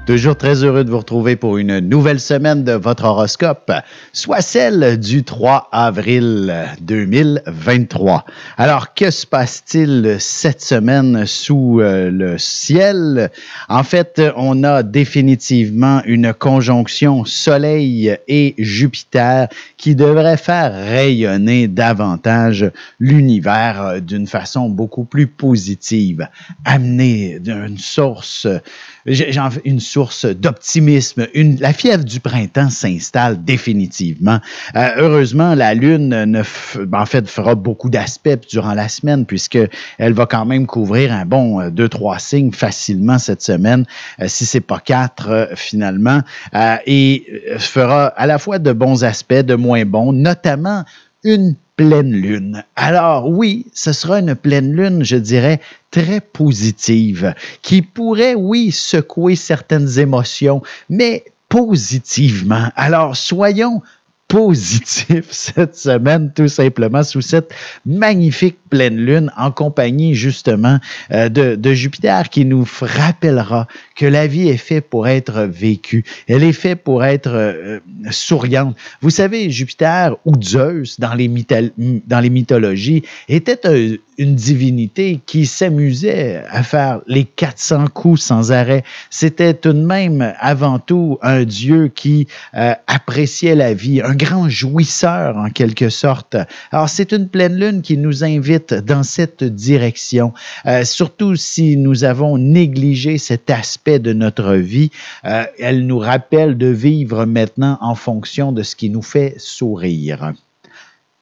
Toujours très heureux de vous retrouver pour une nouvelle semaine de votre horoscope, soit celle du 3 avril 2023. Alors, que se passe-t-il cette semaine sous le ciel? En fait, on a définitivement une conjonction Soleil et Jupiter qui devrait faire rayonner davantage l'univers d'une façon beaucoup plus positive, amener une source d'optimisme. La fièvre du printemps s'installe définitivement. Heureusement, la Lune fera beaucoup d'aspects durant la semaine puisqu'elle va quand même couvrir un bon 2-3 signes facilement cette semaine, si c'est pas 4 finalement, et fera à la fois de bons aspects, de moins bons, notamment une pleine lune. Alors oui, ce sera une pleine lune, je dirais, très positive, qui pourrait, oui, secouer certaines émotions, mais positivement. Alors soyons positifs cette semaine, tout simplement, sous cette magnifique pleine lune, en compagnie, justement, de Jupiter, qui nous rappellera que la vie est faite pour être vécue. Elle est faite pour être souriante. Vous savez, Jupiter, ou Zeus, dans les mythologies, était une divinité qui s'amusait à faire les 400 coups sans arrêt. C'était tout de même, avant tout, un dieu qui appréciait la vie, un grand jouisseur, en quelque sorte. Alors, c'est une pleine lune qui nous invite dans cette direction, surtout si nous avons négligé cet aspect de notre vie. Elle nous rappelle de vivre maintenant en fonction de ce qui nous fait sourire.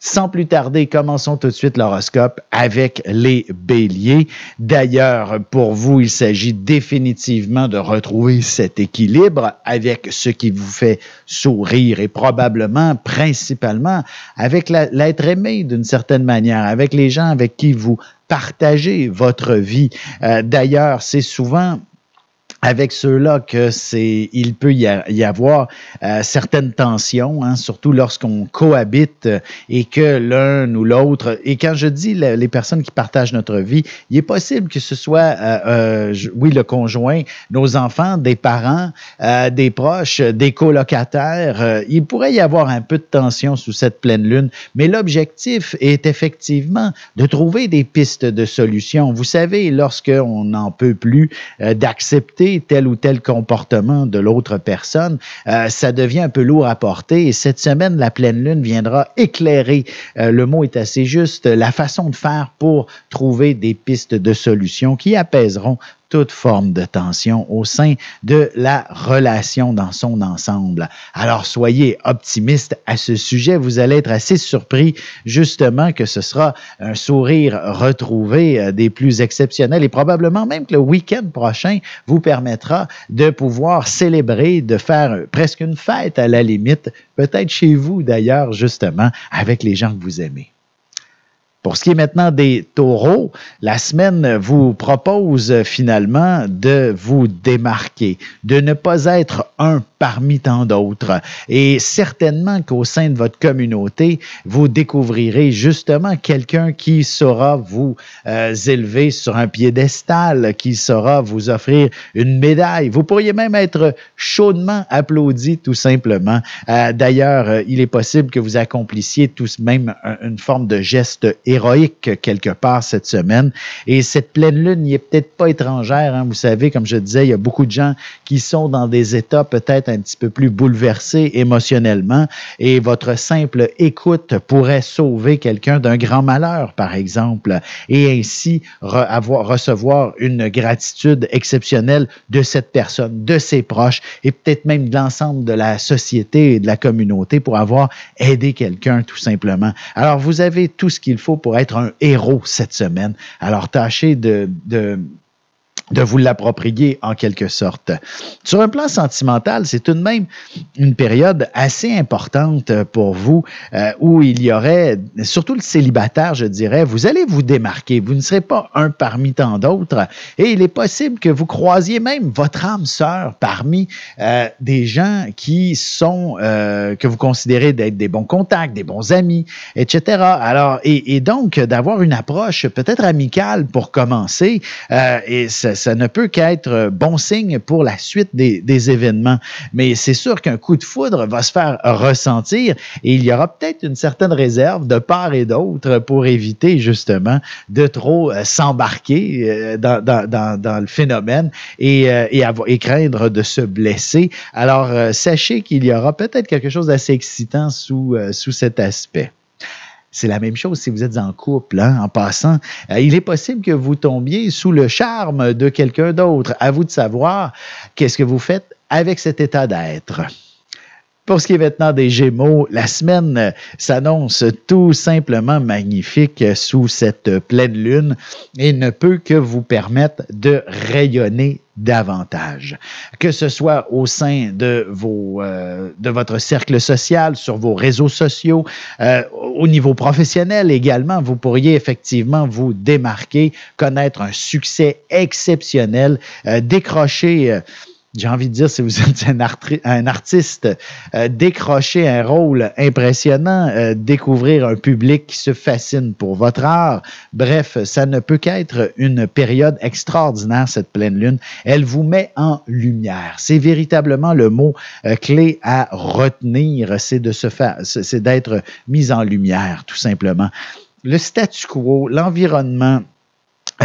Sans plus tarder, commençons tout de suite l'horoscope avec les béliers. D'ailleurs, pour vous, il s'agit définitivement de retrouver cet équilibre avec ce qui vous fait sourire et probablement, principalement, avec l'être aimé d'une certaine manière, avec les gens avec qui vous partagez votre vie. D'ailleurs, c'est souvent avec ceux-là il peut y avoir certaines tensions, hein, surtout lorsqu'on cohabite et que l'un ou l'autre, et quand je dis les personnes qui partagent notre vie, il est possible que ce soit, oui, le conjoint, nos enfants, des parents, des proches, des colocataires. Il pourrait y avoir un peu de tension sous cette pleine lune, mais l'objectif est effectivement de trouver des pistes de solutions. Vous savez, lorsqu'on n'en peut plus d'accepter tel ou tel comportement de l'autre personne, ça devient un peu lourd à porter. Et cette semaine, la pleine lune viendra éclairer, le mot est assez juste, la façon de faire pour trouver des pistes de solutions qui apaiseront toute forme de tension au sein de la relation dans son ensemble. Alors, soyez optimistes à ce sujet. Vous allez être assez surpris, justement, que ce sera un sourire retrouvé des plus exceptionnels et probablement même que le week-end prochain vous permettra de pouvoir célébrer, de faire presque une fête à la limite, peut-être chez vous d'ailleurs, justement, avec les gens que vous aimez. Pour ce qui est maintenant des taureaux, la semaine vous propose finalement de vous démarquer, de ne pas être un parmi tant d'autres. Et certainement qu'au sein de votre communauté, vous découvrirez justement quelqu'un qui saura vous élever sur un piédestal, qui saura vous offrir une médaille. Vous pourriez même être chaudement applaudi tout simplement. D'ailleurs, il est possible que vous accomplissiez tous même une forme de geste héroïque quelque part cette semaine. Et cette pleine lune n'y est peut-être pas étrangère. Hein. Vous savez, comme je disais, il y a beaucoup de gens qui sont dans des états peut-être un petit peu plus bouleversés émotionnellement et votre simple écoute pourrait sauver quelqu'un d'un grand malheur, par exemple, et ainsi recevoir une gratitude exceptionnelle de cette personne, de ses proches et peut-être même de l'ensemble de la société et de la communauté pour avoir aidé quelqu'un tout simplement. Alors, vous avez tout ce qu'il faut pour être un héros cette semaine. Alors, tâchez de vous l'approprier en quelque sorte. Sur un plan sentimental, c'est tout de même une période assez importante pour vous où il y aurait, surtout le célibataire, je dirais, vous allez vous démarquer. Vous ne serez pas un parmi tant d'autres et il est possible que vous croisiez même votre âme sœur parmi des gens qui sont, que vous considérez d'être des bons contacts, des bons amis, etc. Alors, et donc, d'avoir une approche peut-être amicale pour commencer et ça ne peut qu'être bon signe pour la suite des événements. Mais c'est sûr qu'un coup de foudre va se faire ressentir et il y aura peut-être une certaine réserve de part et d'autre pour éviter justement de trop s'embarquer dans le phénomène et craindre de se blesser. Alors, sachez qu'il y aura peut-être quelque chose d'assez excitant sous cet aspect. C'est la même chose si vous êtes en couple, hein, en passant. Il est possible que vous tombiez sous le charme de quelqu'un d'autre. À vous de savoir qu'est-ce que vous faites avec cet état d'être. Pour ce qui est maintenant des Gémeaux, la semaine s'annonce tout simplement magnifique sous cette pleine lune et ne peut que vous permettre de rayonner davantage. Que ce soit au sein de votre cercle social, sur vos réseaux sociaux, au niveau professionnel également, vous pourriez effectivement vous démarquer, connaître un succès exceptionnel, décrocher j'ai envie de dire, si vous êtes un artiste, décrocher un rôle impressionnant, découvrir un public qui se fascine pour votre art. Bref, ça ne peut qu'être une période extraordinaire, cette pleine lune. Elle vous met en lumière. C'est véritablement le mot clé à retenir, c'est d'être mis en lumière, tout simplement. Le statu quo, l'environnement,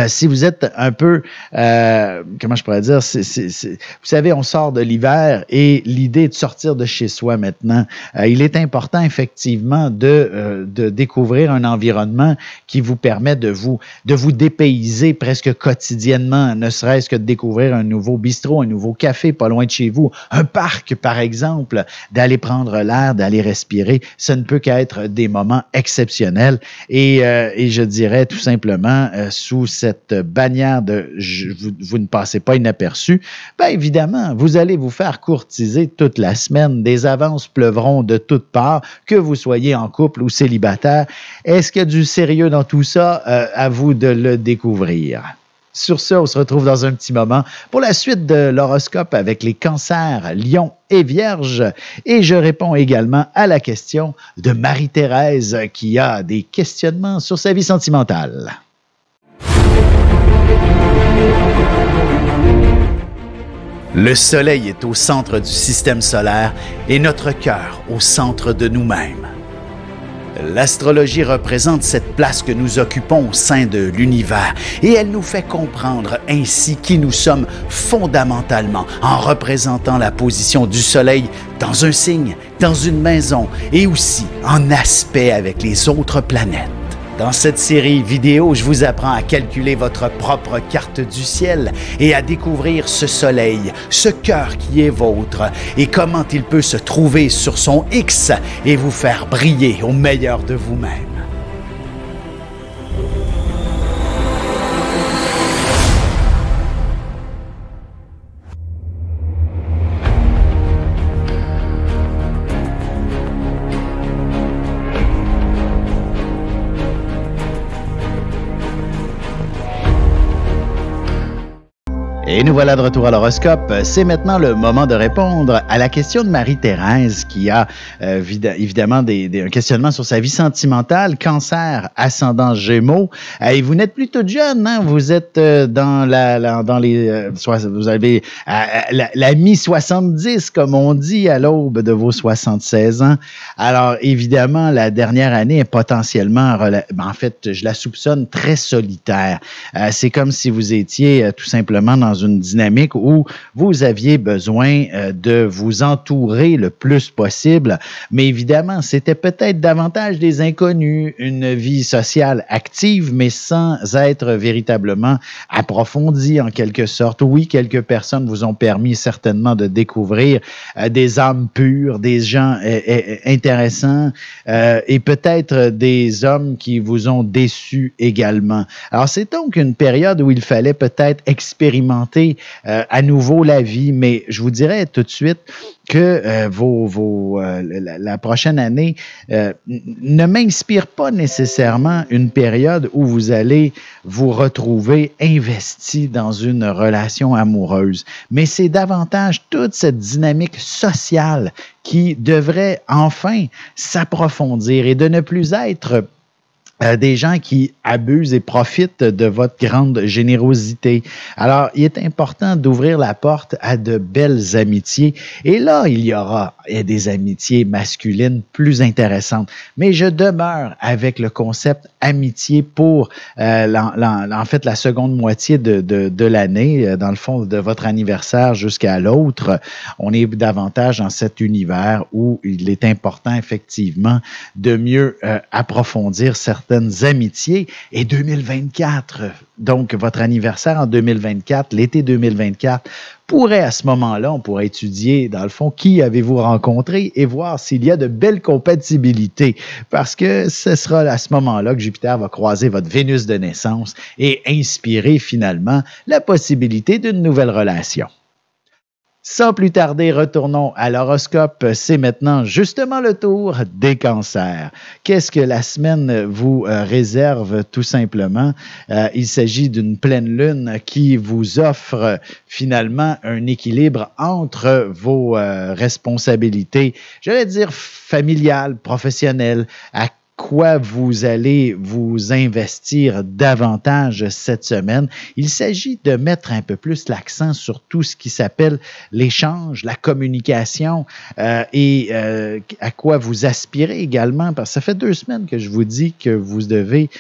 si vous êtes un peu, comment je pourrais dire, vous savez, on sort de l'hiver et l'idée de sortir de chez soi maintenant, il est important effectivement de découvrir un environnement qui vous permet de vous dépayser presque quotidiennement, ne serait-ce que de découvrir un nouveau bistrot, un nouveau café pas loin de chez vous, un parc par exemple, d'aller prendre l'air, d'aller respirer. Ça ne peut qu'être des moments exceptionnels et je dirais tout simplement sous cette bannière de vous ne passez pas inaperçu, bien évidemment, vous allez vous faire courtiser toute la semaine. Des avances pleuvront de toutes parts, que vous soyez en couple ou célibataire. Est-ce qu'il y a du sérieux dans tout ça? À vous de le découvrir. Sur ce, on se retrouve dans un petit moment pour la suite de l'horoscope avec les cancers, lions et vierges. Et je réponds également à la question de Marie-Thérèse qui a des questionnements sur sa vie sentimentale. Le Soleil est au centre du système solaire et notre cœur au centre de nous-mêmes. L'astrologie représente cette place que nous occupons au sein de l'univers et elle nous fait comprendre ainsi qui nous sommes fondamentalement en représentant la position du Soleil dans un signe, dans une maison et aussi en aspect avec les autres planètes. Dans cette série vidéo, je vous apprends à calculer votre propre carte du ciel et à découvrir ce soleil, ce cœur qui est vôtre et comment il peut se trouver sur son X et vous faire briller au meilleur de vous-même. Et nous voilà de retour à l'horoscope. C'est maintenant le moment de répondre à la question de Marie-Thérèse qui a évidemment un questionnement sur sa vie sentimentale, cancer, ascendant Gémeaux. Et vous n'êtes plus toute jeune, hein? Vous êtes vous avez la mi-70, comme on dit, à l'aube de vos 76 ans. Alors, évidemment, la dernière année est potentiellement, en fait, je la soupçonne très solitaire. C'est comme si vous étiez tout simplement dans une dynamique où vous aviez besoin de vous entourer le plus possible, mais évidemment, c'était peut-être davantage des inconnus, une vie sociale active, mais sans être véritablement approfondie en quelque sorte. Oui, quelques personnes vous ont permis certainement de découvrir des âmes pures, des gens intéressants et peut-être des hommes qui vous ont déçus également. Alors, c'est donc une période où il fallait peut-être expérimenter à nouveau la vie, mais je vous dirais tout de suite que la prochaine année ne m'inspire pas nécessairement une période où vous allez vous retrouver investi dans une relation amoureuse, mais c'est davantage toute cette dynamique sociale qui devrait enfin s'approfondir et de ne plus être des gens qui abusent et profitent de votre grande générosité. Alors, il est important d'ouvrir la porte à de belles amitiés. Et là, il y aura des amitiés masculines plus intéressantes. Mais je demeure avec le concept amitié pour, en fait, la seconde moitié de l'année, dans le fond, de votre anniversaire jusqu'à l'autre. On est davantage dans cet univers où il est important, effectivement, de mieux approfondir certaines amitiés. Et 2024, donc votre anniversaire en 2024, l'été 2024, pourrait à ce moment-là, on pourrait étudier, dans le fond, qui avez-vous rencontré et voir s'il y a de belles compatibilités. Parce que ce sera à ce moment-là que Jupiter va croiser votre Vénus de naissance et inspirer finalement la possibilité d'une nouvelle relation. Sans plus tarder, retournons à l'horoscope. C'est maintenant justement le tour des cancers. Qu'est-ce que la semaine vous réserve tout simplement? Il s'agit d'une pleine lune qui vous offre finalement un équilibre entre vos responsabilités, j'allais dire familiales, professionnelles, à quoi vous allez vous investir davantage cette semaine. Il s'agit de mettre un peu plus l'accent sur tout ce qui s'appelle l'échange, la communication et à quoi vous aspirez également, parce que ça fait 2 semaines que je vous dis que vous devez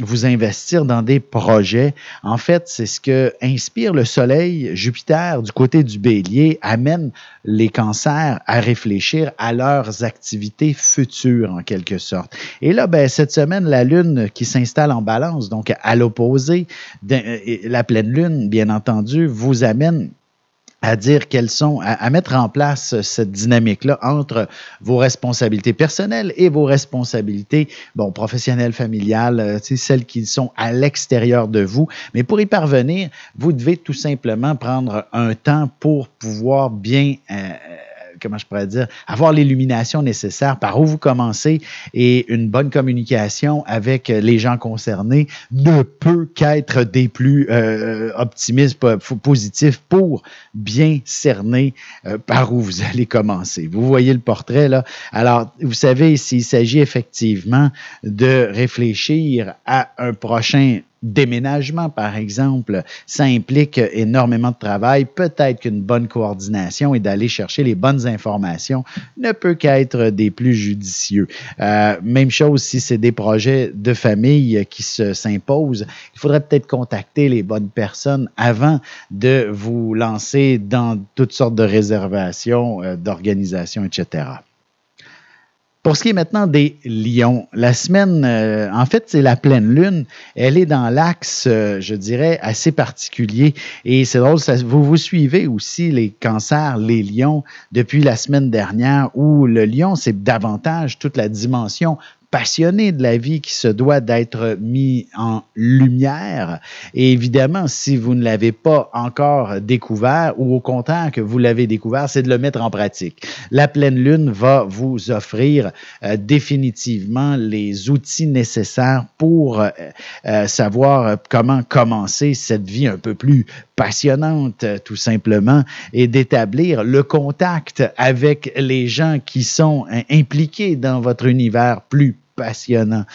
vous investir dans des projets. En fait, c'est ce que inspire le Soleil. Jupiter, du côté du Bélier, amène les cancers à réfléchir à leurs activités futures, en quelque sorte. Et là, ben, cette semaine, la Lune qui s'installe en Balance, donc à l'opposé, la pleine Lune, bien entendu, vous amène à dire quelles sont, à mettre en place cette dynamique-là entre vos responsabilités personnelles et vos responsabilités, bon, professionnelles, familiales, celles qui sont à l'extérieur de vous. Mais pour y parvenir, vous devez tout simplement prendre un temps pour pouvoir bien comment je pourrais dire, avoir l'illumination nécessaire par où vous commencez et une bonne communication avec les gens concernés ne peut qu'être des plus optimistes, positifs pour bien cerner par où vous allez commencer. Vous voyez le portrait là. Alors, vous savez, s'il s'agit effectivement de réfléchir à un prochain déménagement, par exemple, ça implique énormément de travail. Peut-être qu'une bonne coordination et d'aller chercher les bonnes informations ne peut qu'être des plus judicieux. Même chose si c'est des projets de famille qui s'imposent. Il faudrait peut-être contacter les bonnes personnes avant de vous lancer dans toutes sortes de réservations, d'organisations, etc. Pour ce qui est maintenant des lions, la semaine, en fait, c'est la pleine lune. Elle est dans l'axe, je dirais, assez particulier. Et c'est drôle, vous suivez aussi les cancers, les lions, depuis la semaine dernière, où le lion, c'est davantage toute la dimension passionné de la vie qui se doit d'être mis en lumière. Et évidemment, si vous ne l'avez pas encore découvert ou au contraire que vous l'avez découvert, c'est de le mettre en pratique. La pleine lune va vous offrir définitivement les outils nécessaires pour savoir comment commencer cette vie un peu plus passionnante, tout simplement, et d'établir le contact avec les gens qui sont impliqués dans votre univers plus passionnant.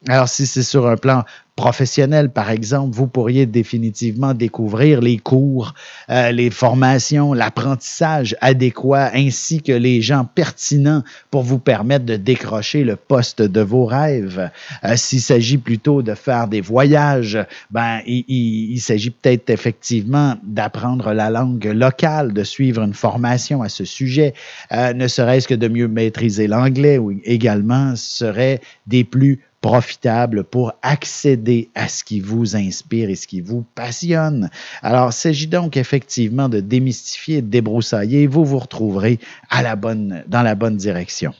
Alors, si c'est sur un plan professionnel, par exemple, vous pourriez définitivement découvrir les cours, les formations, l'apprentissage adéquat, ainsi que les gens pertinents pour vous permettre de décrocher le poste de vos rêves. S'il s'agit plutôt de faire des voyages, ben, il s'agit peut-être effectivement d'apprendre la langue locale, de suivre une formation à ce sujet, ne serait-ce que de mieux maîtriser l'anglais, ou également serait des plus profitable pour accéder à ce qui vous inspire et ce qui vous passionne. Alors, il s'agit donc effectivement de démystifier, de débroussailler. Vous vous retrouverez dans la bonne direction.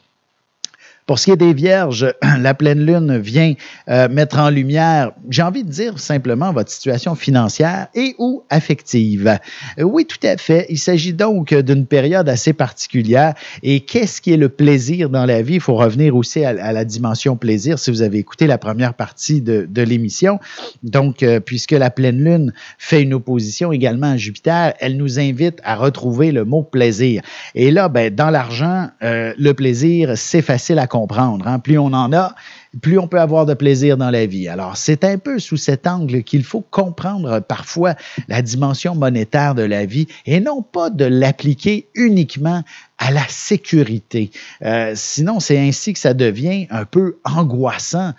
Pour ce qui est des Vierges, la pleine lune vient mettre en lumière, j'ai envie de dire simplement, votre situation financière et ou affective. Oui, tout à fait. Il s'agit donc d'une période assez particulière. Et qu'est-ce qui est le plaisir dans la vie? Il faut revenir aussi à la dimension plaisir si vous avez écouté la première partie de l'émission. Donc, puisque la pleine lune fait une opposition également à Jupiter, elle nous invite à retrouver le mot plaisir. Et là, ben, dans l'argent, le plaisir, c'est facile à comprendre comprendre. Hein? Plus on en a, plus on peut avoir de plaisir dans la vie. Alors, c'est un peu sous cet angle qu'il faut comprendre parfois la dimension monétaire de la vie et non pas de l'appliquer uniquement à la sécurité. Sinon, c'est ainsi que ça devient un peu angoissant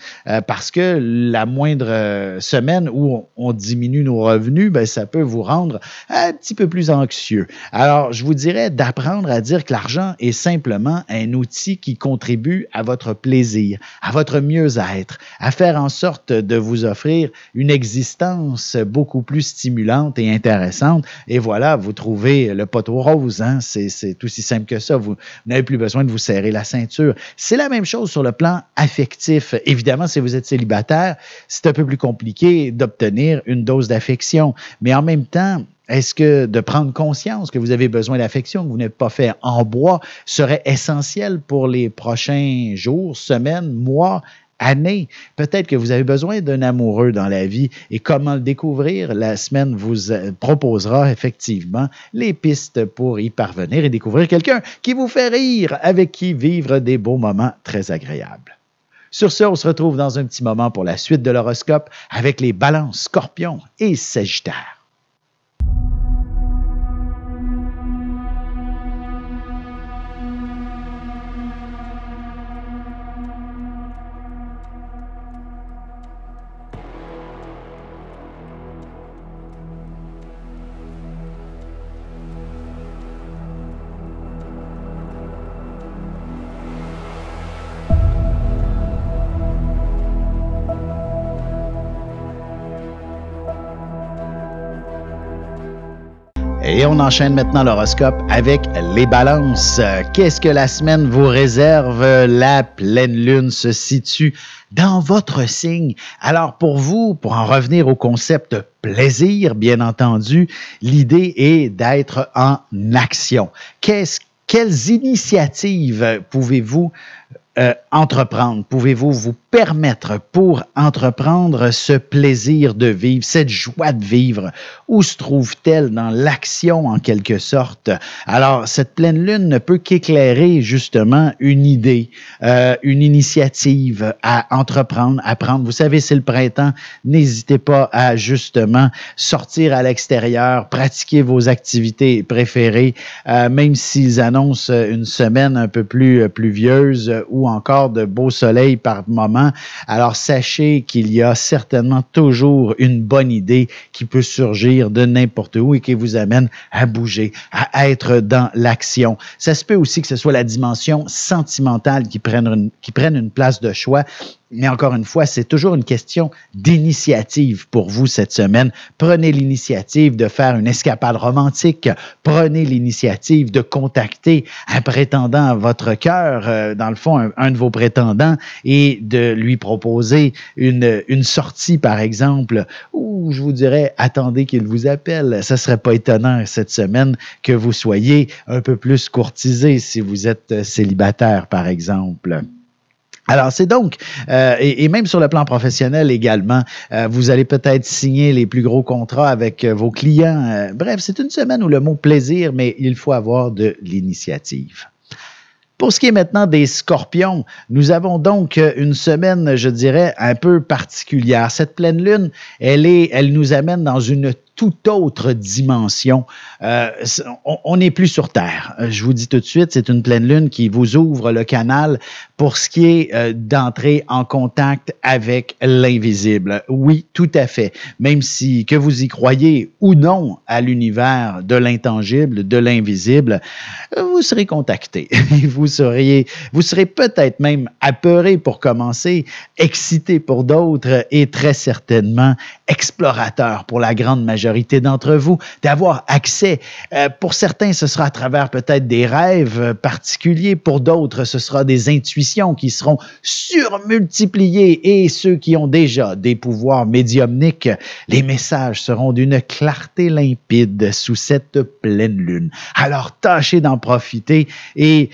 parce que la moindre semaine où on diminue nos revenus, ben, ça peut vous rendre un petit peu plus anxieux. Alors, je vous dirais d'apprendre à dire que l'argent est simplement un outil qui contribue à votre plaisir, à votre mieux-être, à faire en sorte de vous offrir une existence beaucoup plus stimulante et intéressante. Et voilà, vous trouvez le poteau rose, hein? C'est aussi simple que ça. Vous n'avez plus besoin de vous serrer la ceinture. C'est la même chose sur le plan affectif. Évidemment, si vous êtes célibataire, c'est un peu plus compliqué d'obtenir une dose d'affection. Mais en même temps, est-ce que de prendre conscience que vous avez besoin d'affection, que vous n'êtes pas fait en bois, serait essentiel pour les prochains jours, semaines, mois, années? Peut-être que vous avez besoin d'un amoureux dans la vie et comment le découvrir? La semaine vous proposera effectivement les pistes pour y parvenir et découvrir quelqu'un qui vous fait rire, avec qui vivre des beaux moments très agréables. Sur ce, on se retrouve dans un petit moment pour la suite de l'horoscope avec les balances, scorpions et sagittaires. Et on enchaîne maintenant l'horoscope avec les balances. Qu'est-ce que la semaine vous réserve? La pleine lune se situe dans votre signe. Alors pour vous, pour en revenir au concept plaisir, bien entendu, l'idée est d'être en action. Quelles initiatives pouvez-vous entreprendre? Pouvez-vous vous permettre pour entreprendre ce plaisir de vivre, cette joie de vivre? Où se trouve-t-elle dans l'action en quelque sorte? Alors, cette pleine lune ne peut qu'éclairer justement une idée, une initiative à entreprendre, à prendre. Vous savez, c'est le printemps, n'hésitez pas à justement sortir à l'extérieur, pratiquer vos activités préférées, même s'ils annoncent une semaine un peu plus pluvieuse ou encore de beau soleil par moment. Alors, sachez qu'il y a certainement toujours une bonne idée qui peut surgir de n'importe où et qui vous amène à bouger, à être dans l'action. Ça se peut aussi que ce soit la dimension sentimentale qui prenne une place de choix. Mais encore une fois, c'est toujours une question d'initiative pour vous cette semaine. Prenez l'initiative de faire une escapade romantique. Prenez l'initiative de contacter un prétendant à votre cœur, dans le fond, un de vos prétendants, et de lui proposer une sortie, par exemple, ou je vous dirais, attendez qu'il vous appelle. Ça ne serait pas étonnant cette semaine que vous soyez un peu plus courtisé si vous êtes célibataire, par exemple. Alors, c'est donc, et même sur le plan professionnel également, vous allez peut-être signer les plus gros contrats avec vos clients. Bref, c'est une semaine où le mot plaisir, mais il faut avoir de l'initiative. Pour ce qui est maintenant des scorpions, nous avons donc une semaine, je dirais, un peu particulière. Cette pleine lune, elle nous amène dans une toute autre dimension. On n'est plus sur Terre. Je vous dis tout de suite, c'est une pleine lune qui vous ouvre le canal pour ce qui est d'entrer en contact avec l'invisible. Oui, tout à fait. Même si, que vous y croyez ou non à l'univers de l'intangible, de l'invisible, vous serez contacté. Vous serez peut-être même apeuré pour commencer, excité pour d'autres et très certainement explorateur pour la grande majorité d'entre vous, d'avoir accès. Pour certains, ce sera à travers peut-être des rêves particuliers. Pour d'autres, ce sera des intuitions qui seront surmultipliées. Et ceux qui ont déjà des pouvoirs médiumniques, les messages seront d'une clarté limpide sous cette pleine lune. Alors, tâchez d'en profiter et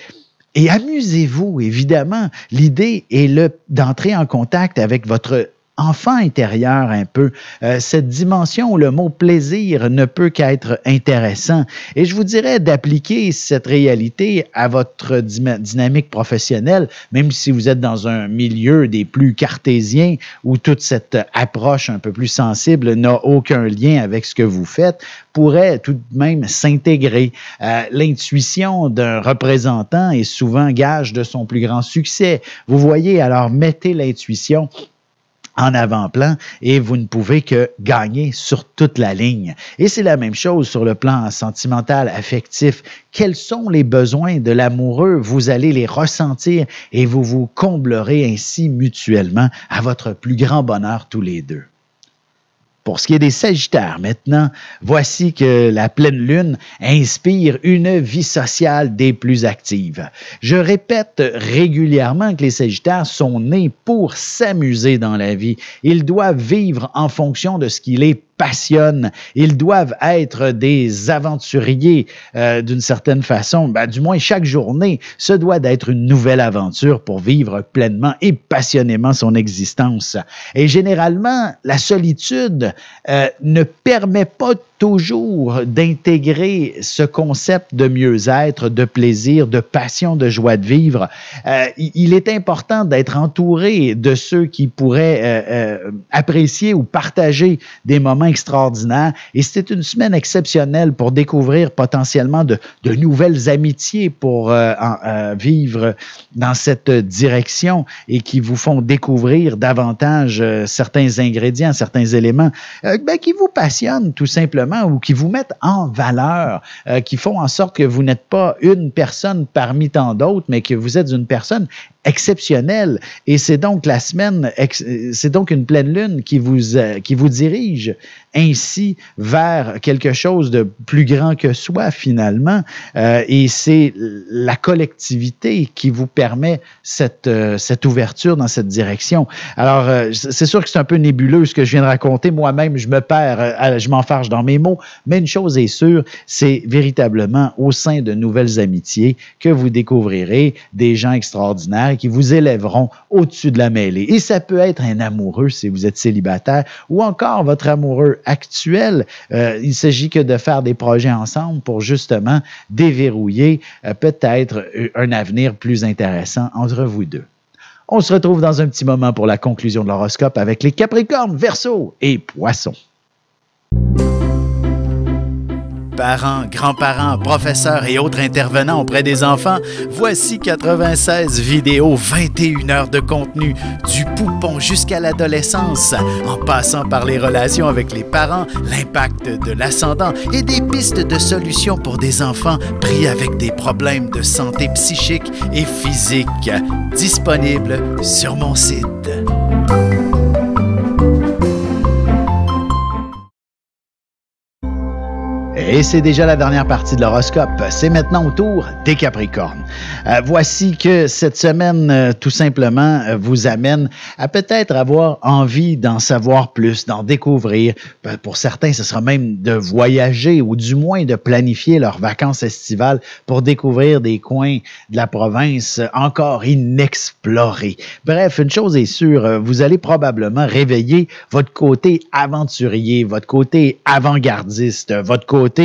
amusez-vous, évidemment. L'idée est d'entrer en contact avec votre enfant intérieur un peu, cette dimension où le mot plaisir ne peut qu'être intéressant. Et je vous dirais d'appliquer cette réalité à votre dynamique professionnelle, même si vous êtes dans un milieu des plus cartésiens où toute cette approche un peu plus sensible n'a aucun lien avec ce que vous faites, pourrait tout de même s'intégrer. L'intuition d'un représentant est souvent gage de son plus grand succès. Vous voyez, alors mettez l'intuition en avant-plan et vous ne pouvez que gagner sur toute la ligne. Et c'est la même chose sur le plan sentimental, affectif. Quels sont les besoins de l'amoureux? Vous allez les ressentir et vous vous comblerez ainsi mutuellement à votre plus grand bonheur tous les deux. Pour ce qui est des Sagittaires, maintenant, voici que la pleine lune inspire une vie sociale des plus actives. Je répète régulièrement que les Sagittaires sont nés pour s'amuser dans la vie. Ils doivent vivre en fonction de ce qui les passionne. Ils doivent être des aventuriers d'une certaine façon. Du moins, chaque journée, ce doit d'être une nouvelle aventure pour vivre pleinement et passionnément son existence. Et généralement, la solitude ne permet pas toujours d'intégrer ce concept de mieux-être, de plaisir, de passion, de joie de vivre. Il est important d'être entouré de ceux qui pourraient apprécier ou partager des moments extraordinaires. Et c'était une semaine exceptionnelle pour découvrir potentiellement de nouvelles amitiés pour vivre dans cette direction et qui vous font découvrir davantage certains ingrédients, certains éléments qui vous passionnent tout simplement ou qui vous mettent en valeur, qui font en sorte que vous n'êtes pas une personne parmi tant d'autres, mais que vous êtes une personne exceptionnelle. Et c'est donc la semaine, c'est donc une pleine lune qui vous dirige ainsi vers quelque chose de plus grand que soi finalement. Et c'est la collectivité qui vous permet cette ouverture dans cette direction. Alors, c'est sûr que c'est un peu nébuleux ce que je viens de raconter. Moi-même, je me perds, je m'enfarge dans mes mots. Mais une chose est sûre, c'est véritablement au sein de nouvelles amitiés que vous découvrirez des gens extraordinaires qui vous élèveront au-dessus de la mêlée. Et ça peut être un amoureux si vous êtes célibataire ou encore votre amoureux actuel. Il ne s'agit que de faire des projets ensemble pour justement déverrouiller peut-être un avenir plus intéressant entre vous deux. On se retrouve dans un petit moment pour la conclusion de l'horoscope avec les Capricornes, Verseaux et Poissons. Parents, grands-parents, professeurs et autres intervenants auprès des enfants, voici 96 vidéos, 21 heures de contenu, du poupon jusqu'à l'adolescence, en passant par les relations avec les parents, l'impact de l'ascendant et des pistes de solutions pour des enfants pris avec des problèmes de santé psychique et physique. Disponible sur mon site. Et c'est déjà la dernière partie de l'horoscope. C'est maintenant au tour des Capricornes. Voici que cette semaine, tout simplement, vous amène à peut-être avoir envie d'en savoir plus, d'en découvrir. Pour certains, ce sera même de voyager ou du moins de planifier leurs vacances estivales pour découvrir des coins de la province encore inexplorés. Bref, une chose est sûre, vous allez probablement réveiller votre côté aventurier, votre côté avant-gardiste, votre côté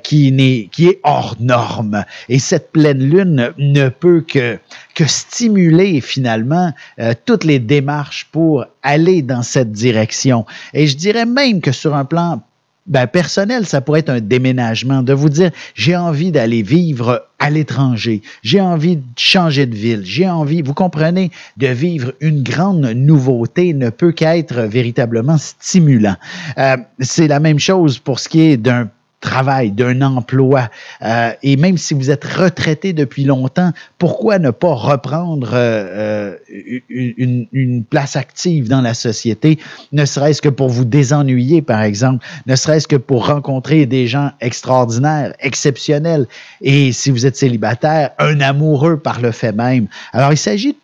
qui est hors norme. Et cette pleine lune ne peut que stimuler finalement toutes les démarches pour aller dans cette direction. Et je dirais même que sur un plan personnel, ça pourrait être un déménagement, de vous dire, j'ai envie d'aller vivre à l'étranger, j'ai envie de changer de ville, j'ai envie, vous comprenez, de vivre une grande nouveauté ne peut qu'être véritablement stimulant. C'est la même chose pour ce qui est d'un travail, d'un emploi. Et même si vous êtes retraité depuis longtemps, pourquoi ne pas reprendre une place active dans la société, ne serait-ce que pour vous désennuyer, par exemple, ne serait-ce que pour rencontrer des gens extraordinaires, exceptionnels. Et si vous êtes célibataire, un amoureux par le fait même. Alors, il s'agit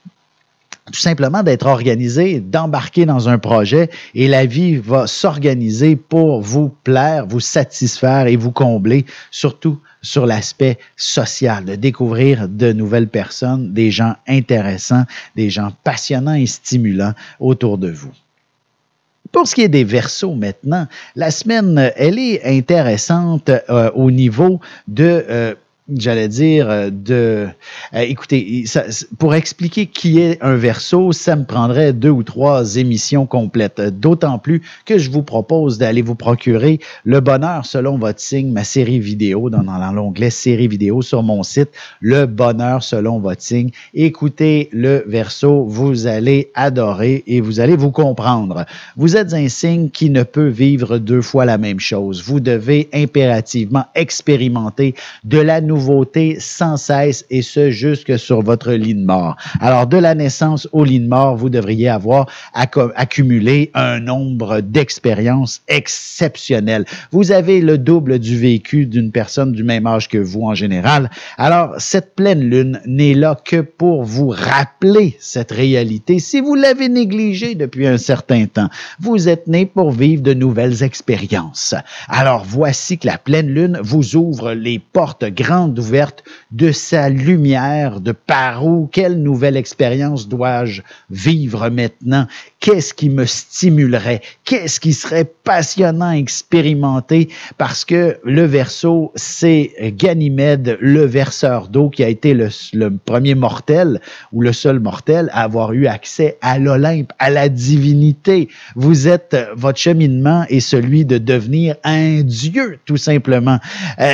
tout simplement d'être organisé, d'embarquer dans un projet et la vie va s'organiser pour vous plaire, vous satisfaire et vous combler, surtout sur l'aspect social, de découvrir de nouvelles personnes, des gens intéressants, des gens passionnants et stimulants autour de vous. Pour ce qui est des Verseaux maintenant, la semaine, elle est intéressante au niveau de... écoutez, pour expliquer qui est un Verseau, ça me prendrait 2 ou 3 émissions complètes. D'autant plus que je vous propose d'aller vous procurer Le Bonheur selon votre signe, ma série vidéo, dans l'onglet série vidéo sur mon site, Le Bonheur selon votre signe. Écoutez le Verseau, vous allez adorer et vous allez vous comprendre. Vous êtes un signe qui ne peut vivre 2 fois la même chose. Vous devez impérativement expérimenter de la nouveauté sans cesse et ce jusque sur votre lit de mort. Alors, de la naissance au lit de mort, vous devriez avoir accumulé un nombre d'expériences exceptionnelles. Vous avez le double du vécu d'une personne du même âge que vous en général. Alors, cette pleine lune n'est là que pour vous rappeler cette réalité. Si vous l'avez négligée depuis un certain temps, vous êtes né pour vivre de nouvelles expériences. Alors, voici que la pleine lune vous ouvre les portes grandes ouverte de sa lumière, de par où, quelle nouvelle expérience dois-je vivre maintenant? Qu'est-ce qui me stimulerait? Qu'est-ce qui serait passionnant à expérimenter? Parce que le Verseau, c'est Ganymède, le verseur d'eau, qui a été le premier mortel ou le seul mortel à avoir eu accès à l'Olympe, à la divinité. Votre cheminement est celui de devenir un dieu, tout simplement.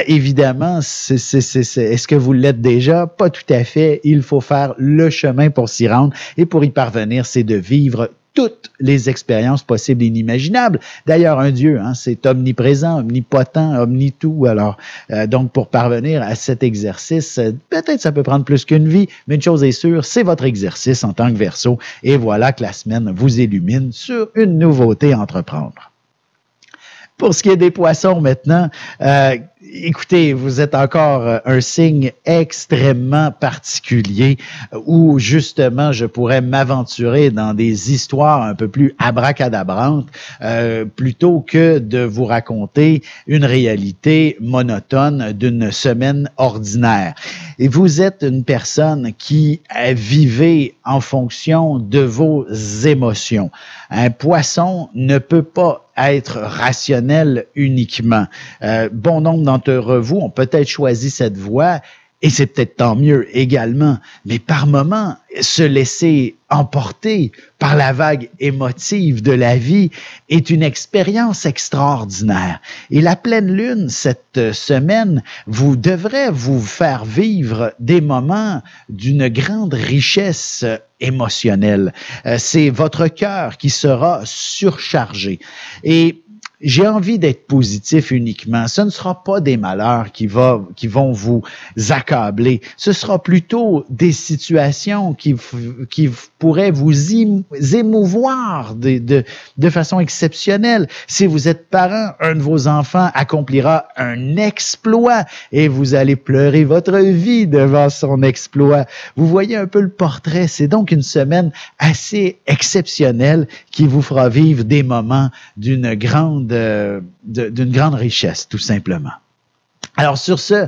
Évidemment, est-ce que vous l'êtes déjà? Pas tout à fait. Il faut faire le chemin pour s'y rendre. Et pour y parvenir, c'est de vivre toutes les expériences possibles et inimaginables. D'ailleurs, un Dieu, c'est omniprésent, omnipotent, omnitout. Alors, donc, pour parvenir à cet exercice, peut-être ça peut prendre plus qu'une vie, mais une chose est sûre, c'est votre exercice en tant que Verseau. Et voilà que la semaine vous illumine sur une nouveauté à entreprendre. Pour ce qui est des Poissons maintenant, écoutez, vous êtes encore un signe extrêmement particulier où justement je pourrais m'aventurer dans des histoires un peu plus abracadabrantes plutôt que de vous raconter une réalité monotone d'une semaine ordinaire. Et vous êtes une personne qui vivez en fonction de vos émotions. Un Poisson ne peut pas être rationnel uniquement. Bon nombre d'entre vous ont peut-être choisi cette voie et c'est peut-être tant mieux également, mais par moments, se laisser emporter par la vague émotive de la vie est une expérience extraordinaire. Et la pleine lune, cette semaine, vous devrez vous faire vivre des moments d'une grande richesse émotionnelle. C'est votre cœur qui sera surchargé. Et j'ai envie d'être positif uniquement. Ce ne sera pas des malheurs qui vont vous accabler. Ce sera plutôt des situations qui pourraient vous émouvoir de façon exceptionnelle. Si vous êtes parent, un de vos enfants accomplira un exploit et vous allez pleurer votre vie devant son exploit. Vous voyez un peu le portrait. C'est donc une semaine assez exceptionnelle qui vous fera vivre des moments d'une grande richesse, tout simplement. Alors, sur ce,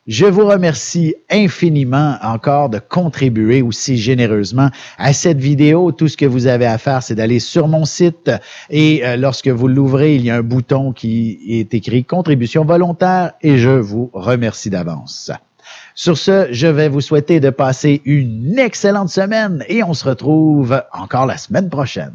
je vous remercie infiniment encore de contribuer aussi généreusement à cette vidéo. Tout ce que vous avez à faire, c'est d'aller sur mon site et lorsque vous l'ouvrez, il y a un bouton qui est écrit « Contribution volontaire » et je vous remercie d'avance. Sur ce, je vais vous souhaiter de passer une excellente semaine et on se retrouve encore la semaine prochaine.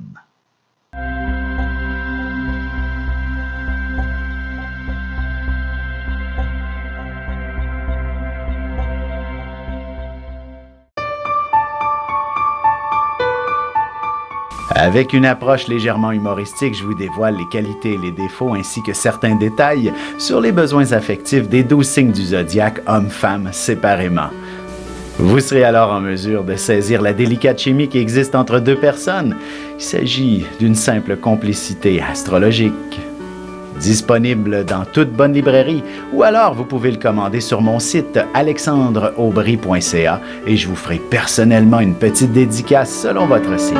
Avec une approche légèrement humoristique, je vous dévoile les qualités et les défauts ainsi que certains détails sur les besoins affectifs des 12 signes du zodiaque, hommes-femmes, séparément. Vous serez alors en mesure de saisir la délicate chimie qui existe entre deux personnes. Il s'agit d'une simple complicité astrologique. Disponible dans toute bonne librairie ou alors vous pouvez le commander sur mon site alexandreaubry.ca et je vous ferai personnellement une petite dédicace selon votre signe.